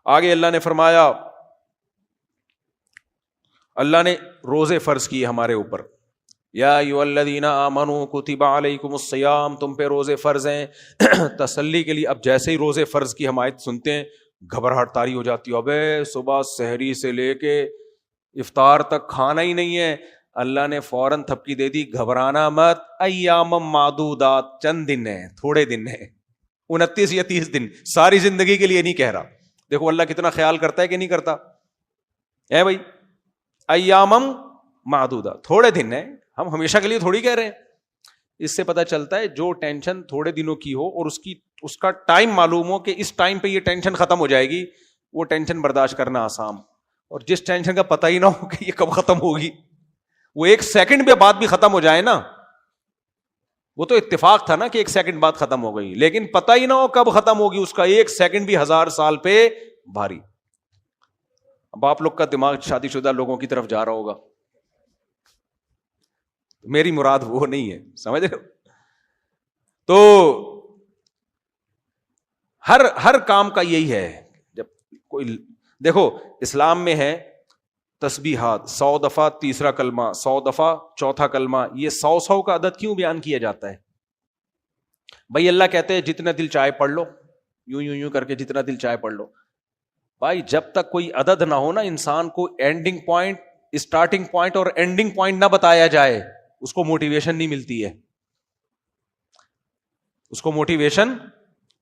آگے اللہ نے فرمایا، اللہ نے روزے فرض کیے ہمارے اوپر، یا ایھا الذین آمنوا کتب علیکم الصیام، تم پہ روزے فرض ہیں. تسلی کے لیے اب جیسے ہی روزے فرض کی ہم آیت سنتے ہیں گھبراہٹ طاری ہو جاتی ہے، ابے صبح سحری سے لے کے افطار تک کھانا ہی نہیں ہے. اللہ نے فوراً تھپکی دے دی، گھبرانا مت، ایام معدودات، چند دن ہیں، تھوڑے دن ہیں، 29 یا 30 دن، ساری زندگی کے لیے نہیں کہہ رہا. دیکھو اللہ کتنا خیال کرتا ہے کہ نہیں کرتا ہے بھائی. ایامم معدودات، تھوڑے دن ہیں، ہم ہمیشہ کے لیے تھوڑی کہہ رہے ہیں. اس سے پتہ چلتا ہے جو ٹینشن تھوڑے دنوں کی ہو اور اس کا ٹائم معلوم ہو کہ اس ٹائم پہ یہ ٹینشن ختم ہو جائے گی، وہ ٹینشن برداشت کرنا آسان. اور جس ٹینشن کا پتہ ہی نہ ہو کہ یہ کب ختم ہوگی، وہ 1 سیکنڈ کے بعد بھی ختم ہو جائے نا، وہ تو اتفاق تھا نا کہ 1 سیکنڈ بعد ختم ہو گئی، لیکن پتہ ہی نہ ہو کب ختم ہوگی، اس کا 1 سیکنڈ بھی 1000 سال پہ بھاری. اب آپ لوگ کا دماغ شادی شدہ لوگوں کی طرف جا رہا ہوگا، میری مراد وہ نہیں ہے، سمجھ رہے ہو؟ تو ہر کام کا یہی ہے. جب کوئی دیکھو اسلام میں ہے تسبیحات 100 دفعہ تیسرا کلمہ، 100 دفعہ چوتھا کلمہ، یہ 100 کا عدد کیوں بیان کیا جاتا ہے؟ بھائی اللہ کہتے ہیں جتنا دل چاہے پڑھ لو، یوں کر کے جتنا دل چاہے پڑھ لو. بھائی جب تک کوئی عدد نہ ہو نا، انسان کو اینڈنگ پوائنٹ، اسٹارٹنگ پوائنٹ اور اینڈنگ پوائنٹ نہ بتایا جائے، اس کو موٹیویشن نہیں ملتی ہے، اس کو موٹیویشن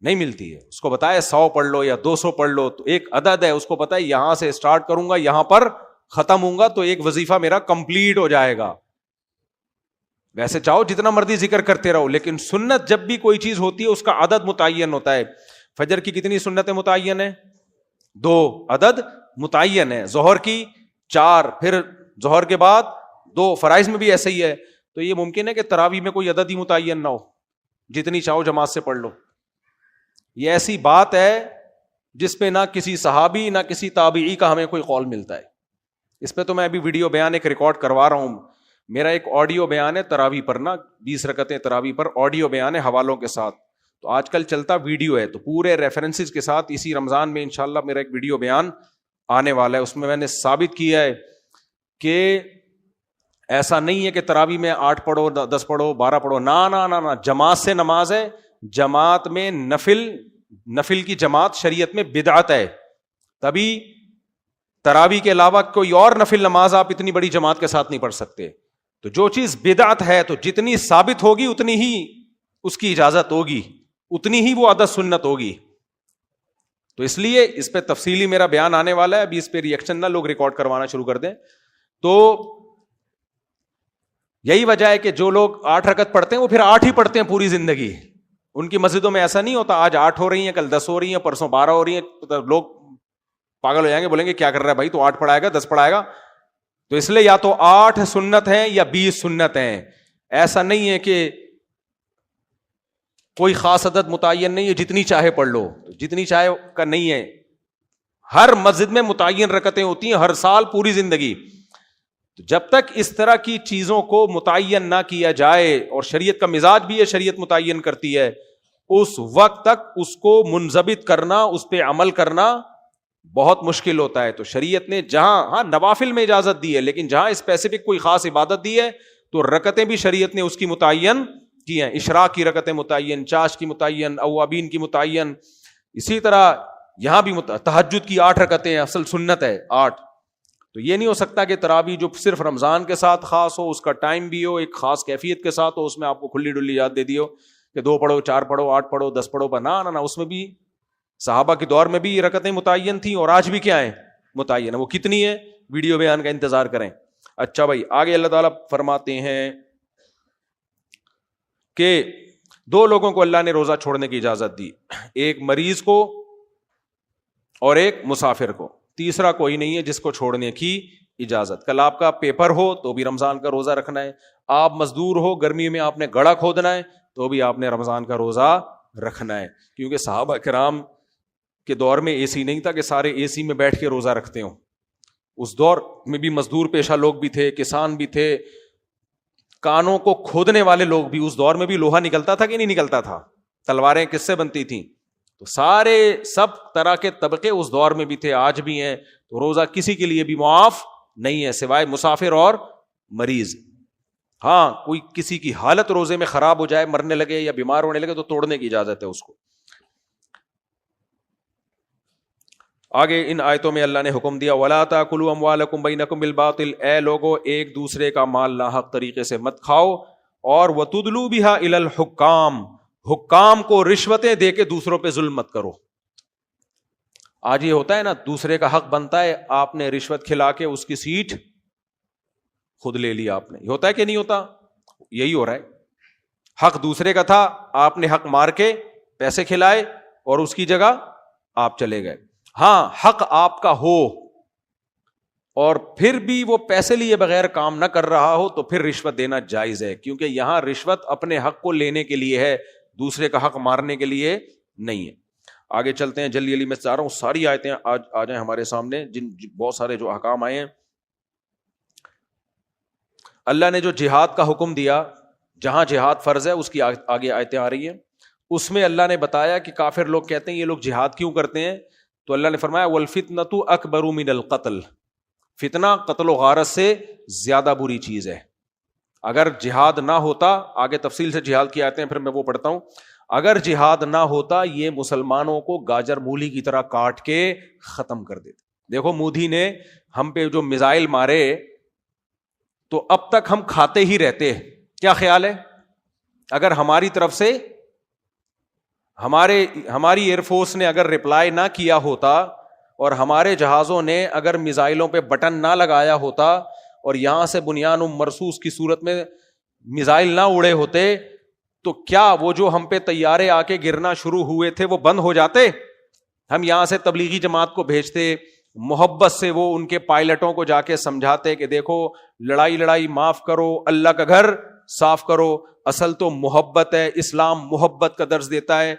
نہیں ملتی ہے. اس کو بتایا 100 پڑھ لو یا 200 پڑھ لو، تو ایک عدد ہے، اس کو پتا ہے یہاں سے اسٹارٹ کروں گا یہاں پر ختم ہوں گا تو ایک وظیفہ میرا کمپلیٹ ہو جائے گا. ویسے چاہو جتنا مرضی ذکر کرتے رہو، لیکن سنت جب بھی کوئی چیز ہوتی ہے اس کا عدد متعین ہوتا ہے. فجر کی کتنی سنتیں متعین ہیں؟ 2 عدد متعین ہے. ظہر کی 4، پھر ظہر کے بعد 2. فرائض میں بھی ایسا ہی ہے. تو یہ ممکن ہے کہ تراویح میں کوئی عدد ہی متعین نہ ہو، جتنی چاہو جماعت سے پڑھ لو. یہ ایسی بات ہے جس پہ نہ کسی صحابی نہ کسی تابعی کا ہمیں کوئی قول ملتا ہے. اس پہ تو میں ابھی ویڈیو بیان ایک ریکارڈ کروا رہا ہوں. میرا ایک آڈیو بیان ہے تراویح پر، نا 20 رکعتیں تراویح پر، آڈیو بیان ہے حوالوں کے ساتھ. تو آج کل چلتا ویڈیو ہے، تو پورے ریفرنسز کے ساتھ اسی رمضان میں انشاءاللہ میرا ایک ویڈیو بیان آنے والا ہے. اس میں نے ثابت کیا ہے کہ ایسا نہیں ہے کہ تراویح میں 8 پڑھو 10 پڑھو 12 پڑھو، نہ جماعت سے نماز ہے. جماعت میں نفل کی جماعت شریعت میں بدعت ہے. تبھی تراویح کے علاوہ کوئی اور نفل نماز آپ اتنی بڑی جماعت کے ساتھ نہیں پڑھ سکتے. تو جو چیز بدعت ہے تو جتنی ثابت ہوگی اتنی ہی اس کی اجازت ہوگی، اتنی ہی وہ عادت سنت ہوگی. تو اس لیے اس پہ تفصیلی میرا بیان آنے والا ہے. ابھی اس پہ ریئیکشن نہ لوگ ریکارڈ کروانا شروع کر دیں. تو یہی وجہ ہے کہ جو لوگ 8 رکعت پڑھتے ہیں وہ پھر 8 ہی پڑھتے ہیں پوری زندگی. ان کی مسجدوں میں ایسا نہیں ہوتا آج 8 ہو رہی ہیں کل 10 ہو رہی ہیں پرسوں 12 ہو رہی ہیں. لوگ پاگل ہو جائیں گے، بولیں گے کیا کر رہا ہے بھائی، تو 8 پڑھائے گا 10 پڑھائے گا. تو اس لیے یا تو 8 سنت ہیں یا 20 سنت ہیں. ایسا نہیں ہے کہ کوئی خاص عدد متعین نہیں ہے جتنی چاہے پڑھ لو، جتنی چاہے کا نہیں ہے. ہر مسجد میں متعین رکعتیں ہوتی ہیں ہر سال پوری زندگی. تو جب تک اس طرح کی چیزوں کو متعین نہ کیا جائے، اور شریعت کا مزاج بھی ہے شریعت متعین کرتی ہے، اس وقت تک اس کو منضبط کرنا، اس پہ عمل کرنا بہت مشکل ہوتا ہے. تو شریعت نے جہاں نوافل میں اجازت دی ہے، لیکن جہاں اسپیسیفک کوئی خاص عبادت دی ہے تو رکعتیں بھی شریعت نے اس کی متعین کی ہیں. اشراق کی رکعتیں متعین، چاش کی متعین، اوابین کی متعین. اسی طرح یہاں بھی تہجد کی 8 رکعتیں اصل سنت ہے 8. تو یہ نہیں ہو سکتا کہ تراویح جو صرف رمضان کے ساتھ خاص ہو، اس کا ٹائم بھی ہو ایک خاص کیفیت کے ساتھ ہو، اس میں آپ کو کھلی ڈلی یاد دے دی ہو کہ 2 پڑھو 4 پڑھو 8 پڑھو 10 پڑھو. نہ اس میں بھی صحابہ کے دور میں بھی یہ رکعتیں متعین تھیں اور آج بھی کیا ہیں متعین ہے. وہ کتنی ہے ویڈیو بیان کا انتظار کریں. اچھا بھائی آگے اللہ تعالیٰ فرماتے ہیں کہ 2 لوگوں کو اللہ نے روزہ چھوڑنے کی اجازت دی، ایک مریض کو اور ایک مسافر کو. تیسرا کوئی نہیں ہے جس کو چھوڑنے کی اجازت. کل آپ کا پیپر ہو تو بھی رمضان کا روزہ رکھنا ہے. آپ مزدور ہو، گرمی میں آپ نے گڑھا کھودنا ہے تو بھی آپ نے رمضان کا روزہ رکھنا ہے. کیونکہ صحابہ کرام کے دور میں اے سی نہیں تھا کہ سارے اے سی میں بیٹھ کے روزہ رکھتے ہوں. اس دور میں بھی مزدور پیشہ لوگ بھی تھے، کسان بھی تھے، کانوں کو کھودنے والے لوگ بھی. اس دور میں بھی لوہا نکلتا تھا کہ نہیں نکلتا تھا؟ تلواریں کس سے بنتی تھیں؟ تو سارے سب طرح کے طبقے اس دور میں بھی تھے، آج بھی ہیں. تو روزہ کسی کے لیے بھی معاف نہیں ہے سوائے مسافر اور مریض. ہاں کوئی کسی کی حالت روزے میں خراب ہو جائے، مرنے لگے یا بیمار ہونے لگے، تو توڑنے کی اجازت ہے اس کو. آگے ان آیتوں میں اللہ نے حکم دیا وَلَا تَأْكُلُوا أَمْوَالَكُمْ بَيْنَكُمْ بِالْبَاطِلِ، اے لوگو ایک دوسرے کا مال ناحق طریقے سے مت کھاؤ. اور وَتُدْلُوا بِهَا إِلَى الْحُكَّامِ، حکام کو رشوتیں دے کے دوسروں پہ ظلم مت کرو. آج یہ ہوتا ہے نا، دوسرے کا حق بنتا ہے، آپ نے رشوت کھلا کے اس کی سیٹ خود لے لیا آپ نے. یہ ہوتا ہے کہ نہیں ہوتا؟ یہی ہو رہا ہے. حق دوسرے کا تھا، آپ نے حق مار کے پیسے کھلائے اور اس کی جگہ آپ چلے گئے. ہاں حق آپ کا ہو اور پھر بھی وہ پیسے لیے بغیر کام نہ کر رہا ہو تو پھر رشوت دینا جائز ہے، کیونکہ یہاں رشوت اپنے حق کو لینے کے لیے ہے، دوسرے کا حق مارنے کے لیے نہیں ہے. آگے چلتے ہیں، جلدی میں چاہ رہا ہوں ساری آیتیں آج آ جائیں ہمارے سامنے، جن بہت سارے جو احکام آئے ہیں. اللہ نے جو جہاد کا حکم دیا، جہاں جہاد فرض ہے اس کی آگے آیتیں آ رہی ہیں. اس میں اللہ نے بتایا کہ کافر لوگ کہتے ہیں یہ لوگ جہاد کیوں کرتے ہیں، تو اللہ نے فرمایا وَالْفِتْنَةُ أَكْبَرُ مِنَ الْقَتْلِ، فتنہ قتل و غارت سے زیادہ بری چیز ہے. اگر جہاد نہ ہوتا، آگے تفصیل سے جہاد کی آیتیں پھر میں وہ پڑھتا ہوں، اگر جہاد نہ ہوتا یہ مسلمانوں کو گاجر مولی کی طرح کاٹ کے ختم کر دیتے. دیکھو مودی نے ہم پہ جو میزائل مارے تو اب تک ہم کھاتے ہی رہتے. کیا خیال ہے اگر ہماری طرف سے ہماری ایئر فورس نے اگر رپلائی نہ کیا ہوتا اور ہمارے جہازوں نے اگر میزائلوں پہ بٹن نہ لگایا ہوتا اور یہاں سے بنیان مرصوص کی صورت میں میزائل نہ اڑے ہوتے تو کیا وہ جو ہم پہ طیارے آ کے گرنا شروع ہوئے تھے وہ بند ہو جاتے؟ ہم یہاں سے تبلیغی جماعت کو بھیجتے، محبت سے وہ ان کے پائلٹوں کو جا کے سمجھاتے کہ دیکھو لڑائی معاف کرو، اللہ کا گھر صاف کرو. اصل تو محبت ہے، اسلام محبت کا درس دیتا ہے.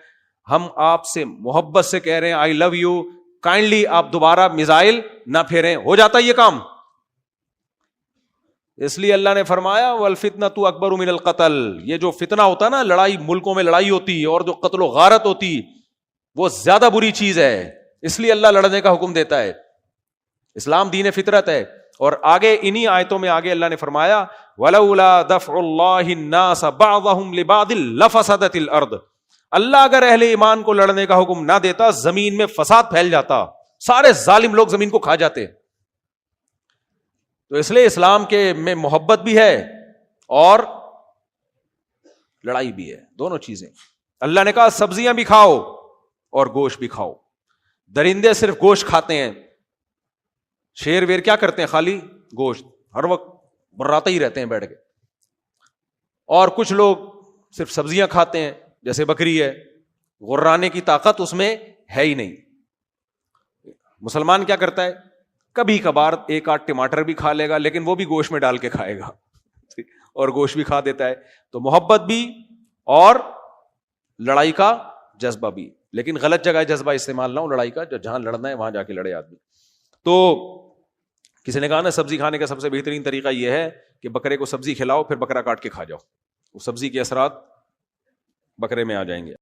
ہم آپ سے محبت سے کہہ رہے ہیں آئی لو یو، کائنڈلی آپ دوبارہ میزائل نہ پھیریں. ہو جاتا یہ کام. اس لیے اللہ نے فرمایا وَالْفِتْنَةُ أَكْبَرُ مِنَ الْقَتْلِ، یہ جو فتنہ ہوتا نا، لڑائی ملکوں میں لڑائی ہوتی اور جو قتل و غارت ہوتی وہ زیادہ بری چیز ہے. اس لیے اللہ لڑنے کا حکم دیتا ہے. اسلام دین فطرت ہے. اور آگے انہی آیتوں میں آگے اللہ نے فرمایا وَلَوْلَا دَفْعُ اللَّهِ النَّاسَ بَعْضَهُمْ لِبَعْضٍ لَفَسَدَتِ الْأَرْضِ، اللہ اگر اہل ایمان کو لڑنے کا حکم نہ دیتا زمین میں فساد پھیل جاتا، سارے ظالم لوگ زمین کو کھا جاتے. تو اس لیے اسلام کے میں محبت بھی ہے اور لڑائی بھی ہے، دونوں چیزیں. اللہ نے کہا سبزیاں بھی کھاؤ اور گوشت بھی کھاؤ. درندے صرف گوشت کھاتے ہیں، شیر ویر کیا کرتے ہیں؟ خالی گوشت، ہر وقت براتے ہی رہتے ہیں بیٹھ کے. اور کچھ لوگ صرف سبزیاں کھاتے ہیں، جیسے بکری ہے، غرانے کی طاقت اس میں ہے ہی نہیں. مسلمان کیا کرتا ہے؟ کبھی کبھار ایک آدھ ٹماٹر بھی کھا لے گا، لیکن وہ بھی گوشت میں ڈال کے کھائے گا اور گوشت بھی کھا دیتا ہے. تو محبت بھی اور لڑائی کا جذبہ بھی، لیکن غلط جگہ جذبہ استعمال نہ ہو لڑائی کا. جہاں لڑنا ہے وہاں جا کے لڑے آدمی. تو کسی نے کہا نا سبزی کھانے کا سب سے بہترین طریقہ یہ ہے کہ بکرے کو سبزی کھلاؤ پھر بکرا کاٹ کے کھا جاؤ، وہ سبزی کے اثرات بکرے میں آ جائیں گے.